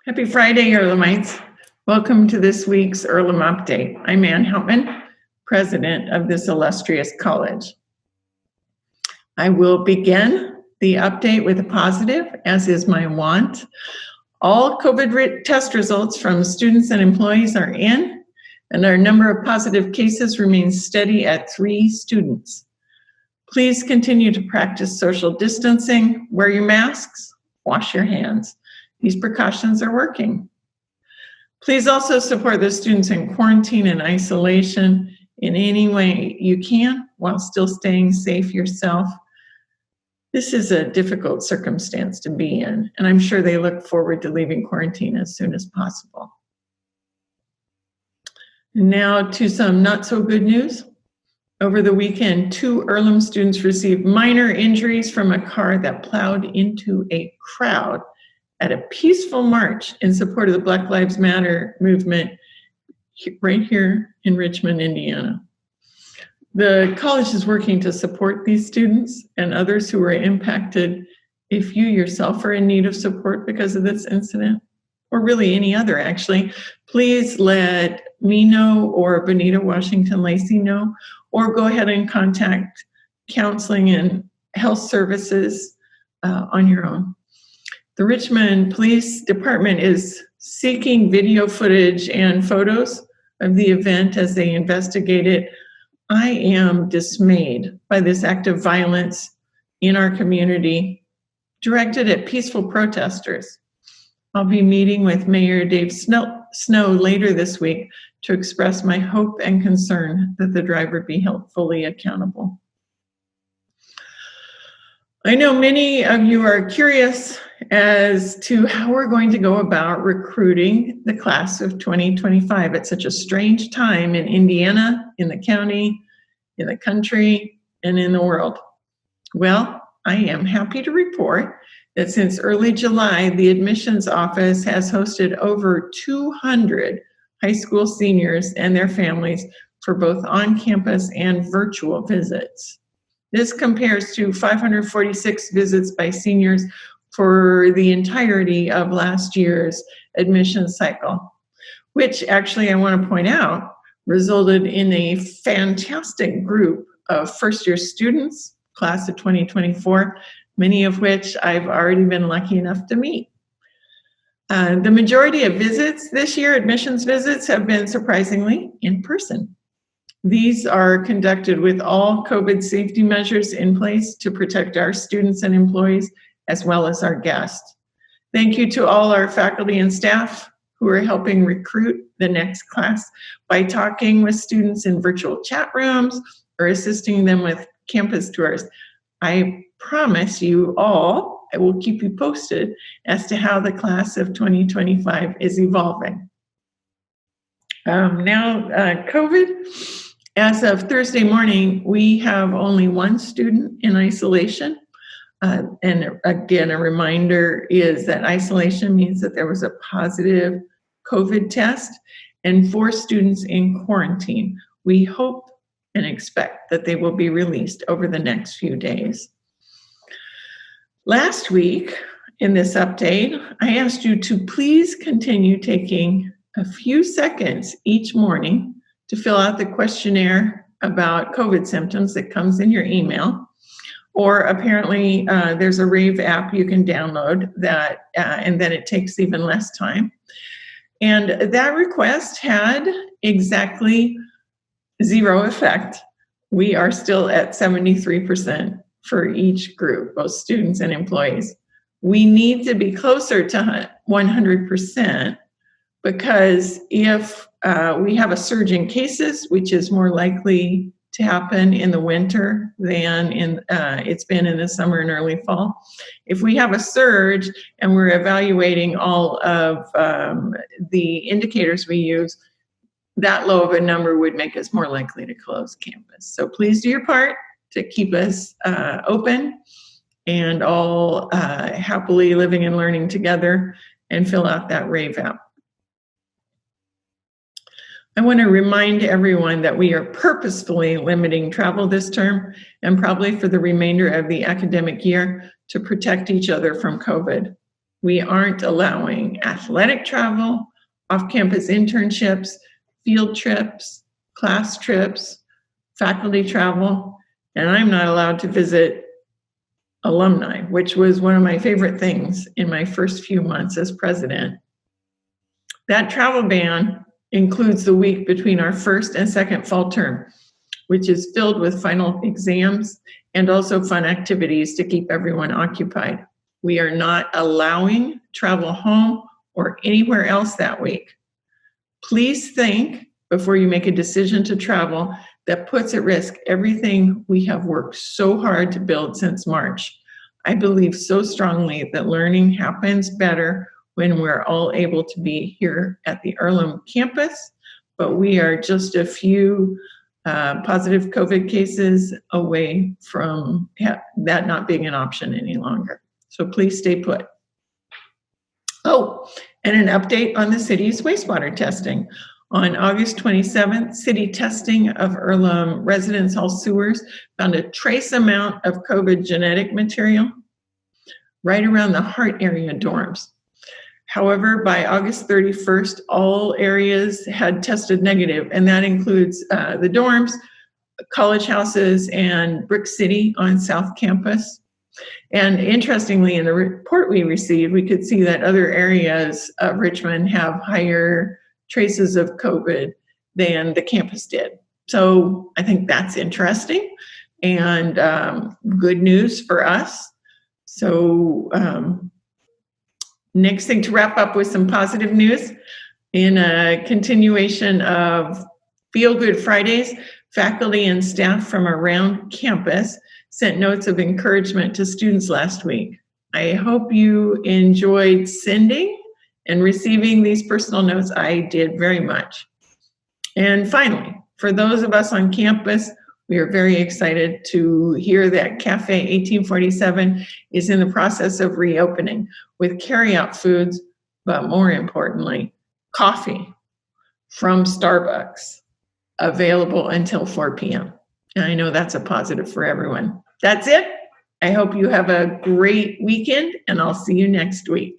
Happy Friday, Earlhamites. Welcome to this week's Earlham Update. I'm Ann Houtman, president of this illustrious college. I will begin the update with a positive, as is my wont. All COVID test results from students and employees are in, and our number of positive cases remains steady at 3 students. Please continue to practice social distancing, wear your masks, wash your hands. These precautions are working. Please also support the students in quarantine and isolation in any way you can while still staying safe yourself. This is a difficult circumstance to be in, and I'm sure they look forward to leaving quarantine as soon as possible. Now to some not so good news. Over the weekend, 2 Earlham students received minor injuries from a car that plowed into a crowd at a peaceful march in support of the Black Lives Matter movement right here in Richmond, Indiana. The college is working to support these students and others who were impacted. If you yourself are in need of support because of this incident, or really any other actually, please let me know or Benita Washington Lacey know, or go ahead and contact counseling and health services on your own. The Richmond Police Department is seeking video footage and photos of the event as they investigate it. I am dismayed by this act of violence in our community directed at peaceful protesters. I'll be meeting with Mayor Dave Snow later this week to express my hope and concern that the driver be held fully accountable. I know many of you are curious as to how we're going to go about recruiting the class of 2025 at such a strange time in Indiana, in the county, in the country, and in the world. Well, I am happy to report that since early July, the admissions office has hosted over 200 high school seniors and their families for both on-campus and virtual visits. This compares to 546 visits by seniors for the entirety of last year's admission cycle, which actually I want to point out resulted in a fantastic group of first-year students, class of 2024, many of which I've already been lucky enough to meet. The majority of visits this year, admissions visits, have been surprisingly in person. These are conducted with all COVID safety measures in place to protect our students and employees, as well as our guests. Thank you to all our faculty and staff who are helping recruit the next class by talking with students in virtual chat rooms or assisting them with campus tours. I promise you all, I will keep you posted as to how the class of 2025 is evolving. COVID. As of Thursday morning, we have only 1 student in isolation. And again, a reminder is that isolation means that there was a positive COVID test and 4 students in quarantine. We hope and expect that they will be released over the next few days. Last week in this update, I asked you to please continue taking a few seconds each morning to fill out the questionnaire about COVID symptoms that comes in your email. Or apparently there's a Rave app you can download that, and then it takes even less time. And that request had exactly 0 effect. We are still at 73% for each group, both students and employees. We need to be closer to 100% because if we have a surge in cases, which is more likely to happen in the winter than it's been in the summer and early fall. If we have a surge and we're evaluating all of the indicators we use, that low of a number would make us more likely to close campus. So please do your part to keep us open and all happily living and learning together, and fill out that Rave app. I want to remind everyone that we are purposefully limiting travel this term and probably for the remainder of the academic year to protect each other from COVID. We aren't allowing athletic travel, off-campus internships, field trips, class trips, faculty travel, and I'm not allowed to visit alumni, which was one of my favorite things in my first few months as president. That travel ban includes the week between our first and second fall term, which is filled with final exams and also fun activities to keep everyone occupied. We are not allowing travel home or anywhere else that week. Please think before you make a decision to travel that puts at risk everything we have worked so hard to build since March. I believe so strongly that learning happens better when we're all able to be here at the Earlham campus, but we are just a few positive COVID cases away from that not being an option any longer. So please stay put. Oh, and an update on the city's wastewater testing. On August 27th, city testing of Earlham residence hall sewers found a trace amount of COVID genetic material right around the heart area dorms. However, by August 31st, all areas had tested negative, and that includes the dorms, college houses, and Brick City on South Campus. And interestingly, in the report we received, we could see that other areas of Richmond have higher traces of COVID than the campus did. So I think that's interesting and good news for us. So next thing, to wrap up with some positive news, in a continuation of Feel Good Fridays, faculty and staff from around campus sent notes of encouragement to students last week. I hope you enjoyed sending and receiving these personal notes. I did very much. And finally, for those of us on campus, we are very excited to hear that Cafe 1847 is in the process of reopening with carryout foods, but more importantly, coffee from Starbucks available until 4 p.m. And I know that's a positive for everyone. That's it. I hope you have a great weekend, and I'll see you next week.